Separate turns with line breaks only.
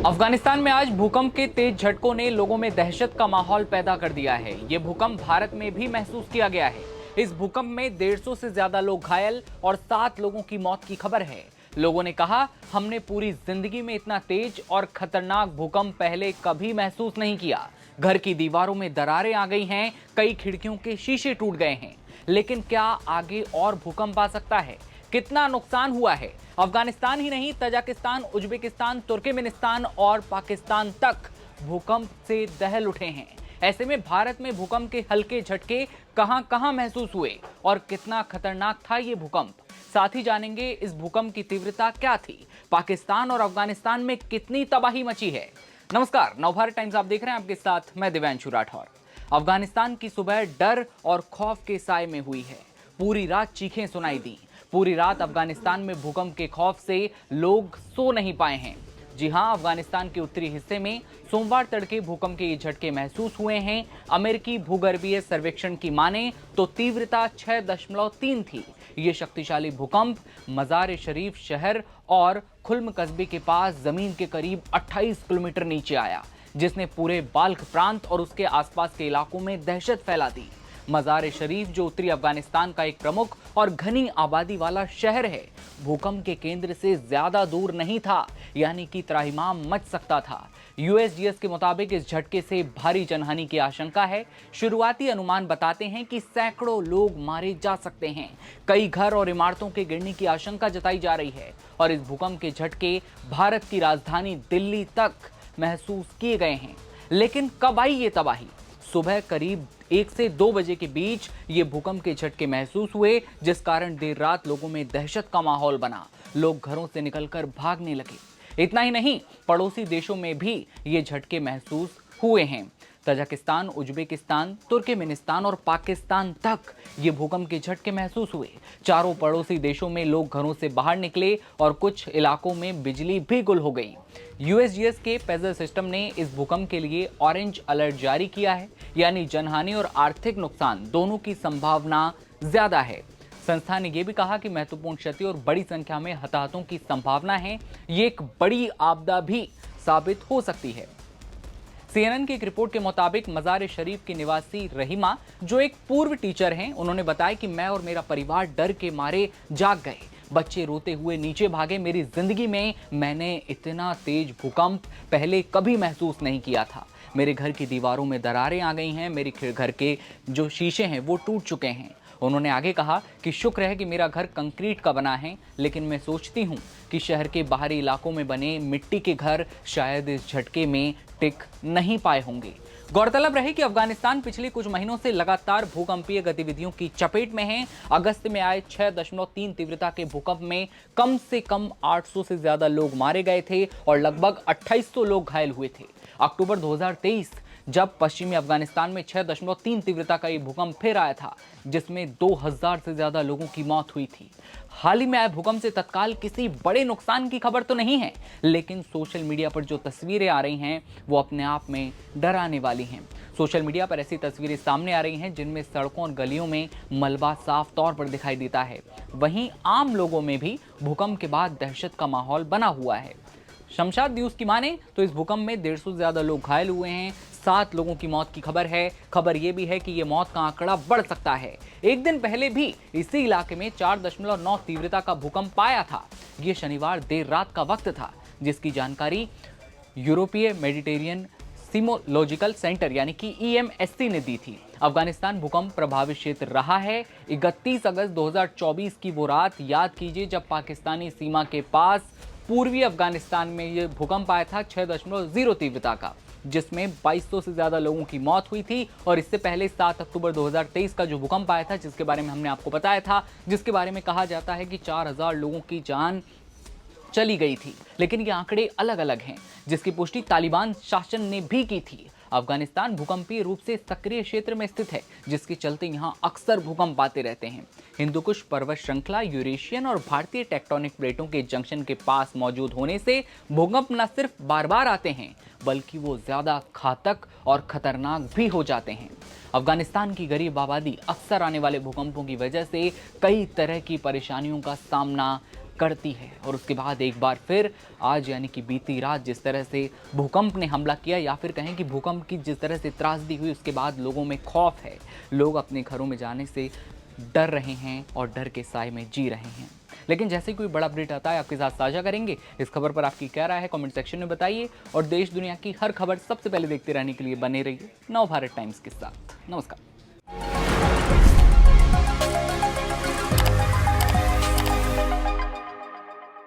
अफगानिस्तान में आज भूकंप के तेज झटकों ने लोगों में दहशत का माहौल पैदा कर दिया है। ये भूकंप भारत में भी महसूस किया गया है। इस भूकंप में 150 से ज्यादा लोग घायल और 7 लोगों की मौत की खबर है। लोगों ने कहा, हमने पूरी जिंदगी में इतना तेज और खतरनाक भूकंप पहले कभी महसूस नहीं किया। घर की दीवारों में दरारें आ गई हैं, कई खिड़कियों के शीशे टूट गए हैं। लेकिन क्या आगे और भूकंप आ सकता है? कितना नुकसान हुआ है? अफगानिस्तान ही नहीं, तजाकिस्तान, उज्बेकिस्तान, तुर्कमेनिस्तान और पाकिस्तान तक भूकंप से दहल उठे हैं। ऐसे में भारत में भूकंप के हल्के झटके कहां-कहां महसूस हुए और कितना खतरनाक था ये भूकंप? साथ ही जानेंगे इस भूकंप की तीव्रता क्या थी, पाकिस्तान और अफगानिस्तान में कितनी तबाही मची है। नमस्कार, नवभारत टाइम्स आप देख रहे हैं, आपके साथ मैं दिव्यांशु राठौर। अफगानिस्तान की सुबह डर और खौफ के साए में हुई है। पूरी रात चीखें सुनाई दी। पूरी रात अफगानिस्तान में भूकंप के खौफ से लोग सो नहीं पाए हैं। जी हां, अफगानिस्तान के उत्तरी हिस्से में सोमवार तड़के भूकंप के ये झटके महसूस हुए हैं। अमेरिकी भूगर्भीय सर्वेक्षण की माने तो तीव्रता 6.3 थी। ये शक्तिशाली भूकंप मजार शरीफ शहर और खुल्म कस्बे के पास जमीन के करीब 28 किलोमीटर नीचे आया, जिसने पूरे बाल्ख प्रांत और उसके आसपास के इलाकों में दहशत फैला दी। मजार शरीफ, जो उत्तरी अफगानिस्तान का एक प्रमुख और घनी आबादी वाला शहर है, भूकंप के केंद्र से ज्यादा दूर नहीं था, यानी कि त्राहिमाम मच सकता था। यूएसजीएस के मुताबिक इस झटके से भारी जनहानि की आशंका है। शुरुआती अनुमान बताते हैं कि सैकड़ों लोग मारे जा सकते हैं। कई घर और इमारतों के गिरने की आशंका जताई जा रही है और इस भूकंप के झटके भारत की राजधानी दिल्ली तक महसूस किए गए हैं। लेकिन कब आई ये तबाही? सुबह करीब 1 से 2 बजे के बीच ये भूकंप के झटके महसूस हुए, जिस कारण देर रात लोगों में दहशत का माहौल बना। लोग घरों से निकलकर भागने लगे। इतना ही नहीं, पड़ोसी देशों में भी ये झटके महसूस हुए हैं। तजाकिस्तान, उज्बेकिस्तान, तुर्कमेनिस्तान और पाकिस्तान तक ये भूकंप के झटके महसूस हुए। चारों पड़ोसी देशों में लोग घरों से बाहर निकले और कुछ इलाकों में बिजली भी गुल हो गई। यूएसजीएस के पेजर सिस्टम ने इस भूकंप के लिए ऑरेंज अलर्ट जारी किया है, यानी जनहानि और आर्थिक नुकसान दोनों की संभावना ज्यादा है। संस्था ने यह भी कहा कि महत्वपूर्ण क्षति और बड़ी संख्या में हताहतों की संभावना है। ये एक बड़ी आपदा भी साबित हो सकती है। सीएनएन की एक रिपोर्ट के मुताबिक मजार शरीफ की निवासी रहीमा, जो एक पूर्व टीचर हैं, उन्होंने बताया कि मैं और मेरा परिवार डर के मारे जाग गए। बच्चे रोते हुए नीचे भागे। मेरी जिंदगी में मैंने इतना तेज भूकंप पहले कभी महसूस नहीं किया था। मेरे घर की दीवारों में दरारें आ गई हैं। मेरे घर के जो शीशे हैं वो टूट चुके हैं। उन्होंने आगे कहा कि शुक्र है कि मेरा घर कंक्रीट का बना है, लेकिन मैं सोचती हूँ कि शहर के बाहरी इलाकों में बने मिट्टी के घर शायद इस झटके में टिक नहीं पाए होंगे। गौरतलब रहे कि अफगानिस्तान पिछले कुछ महीनों से लगातार भूकंपीय गतिविधियों की चपेट में है। अगस्त में आए 6.3 तीव्रता के भूकंप में कम से कम 800 से ज्यादा लोग मारे गए थे और लगभग 2800 लोग घायल हुए थे। अक्टूबर 2023 जब पश्चिमी अफगानिस्तान में 6.3 तीव्रता का ये भूकंप फिर आया था, जिसमें 2000 से ज्यादा लोगों की मौत हुई थी। हाल ही में आए भूकंप से तत्काल किसी बड़े नुकसान की खबर तो नहीं है, लेकिन सोशल मीडिया पर जो तस्वीरें आ रही हैं वो अपने आप में डराने वाली हैं। सोशल मीडिया पर ऐसी तस्वीरें सामने आ रही हैं जिनमें सड़कों और गलियों में मलबा साफ तौर पर दिखाई देता है। वहीं आम लोगों में भी भूकंप के बाद दहशत का माहौल बना हुआ है। शमशाद न्यूज की माने तो इस भूकंप में 150 से ज्यादा लोग घायल हुए हैं। 7 लोगों की मौत की खबर है। खबर यह भी है कि यह मौत का आंकड़ा बढ़ सकता है। एक दिन पहले भी इसी इलाके में 4.9 तीव्रता का भूकंप आया था। यह शनिवार देर रात का वक्त था, जिसकी जानकारी यूरोपीय मेडिटेरियन सीमोलॉजिकल सेंटर यानी कि ईएमएससी ने दी थी। अफगानिस्तान भूकंप प्रभावित क्षेत्र रहा है। 31 अगस्त 2024 की वो रात याद कीजिए जब पाकिस्तानी सीमा के पास पूर्वी अफगानिस्तान में यह भूकंप आया था 6.0 तीव्रता का, जिसमें 2200 से ज्यादा लोगों की मौत हुई थी। और इससे पहले 7 अक्टूबर 2023 का जो भूकंप आया था, जिसके बारे में हमने आपको बताया था, जिसके बारे में कहा जाता है कि 4000 लोगों की जान चली गई थी। लेकिन ये आंकड़े अलग अलग हैं, जिसकी पुष्टि तालिबान शासन ने भी की थी। अफगानिस्तान भूकंपीय रूप से सक्रिय क्षेत्र में स्थित है, जिसके चलते यहाँ अक्सर भूकंप आते रहते हैं। हिंदुकुश पर्वत श्रृंखला यूरेशियन और भारतीय टेक्टोनिक प्लेटों के जंक्शन के पास मौजूद होने से भूकंप न सिर्फ बार बार आते हैं, बल्कि वो ज़्यादा घातक और खतरनाक भी हो जाते हैं। अफगानिस्तान की गरीब आबादी अक्सर आने वाले भूकंपों की वजह से कई तरह की परेशानियों का सामना करती है और उसके बाद एक बार फिर आज यानी कि बीती रात जिस तरह से भूकंप ने हमला किया या फिर कहें कि भूकंप की जिस तरह से त्रासदी हुई, उसके बाद लोगों में खौफ है। लोग अपने घरों में जाने से डर रहे हैं और डर के साए में जी रहे हैं। लेकिन जैसे कोई बड़ा अपडेट आता है आपके साथ साझा करेंगे। इस खबर पर आपकी क्या राय है कमेंट सेक्शन में बताइए और देश दुनिया की हर खबर सबसे पहले देखते रहने के लिए बने रहिए नवभारत टाइम्स के साथ। नमस्कार।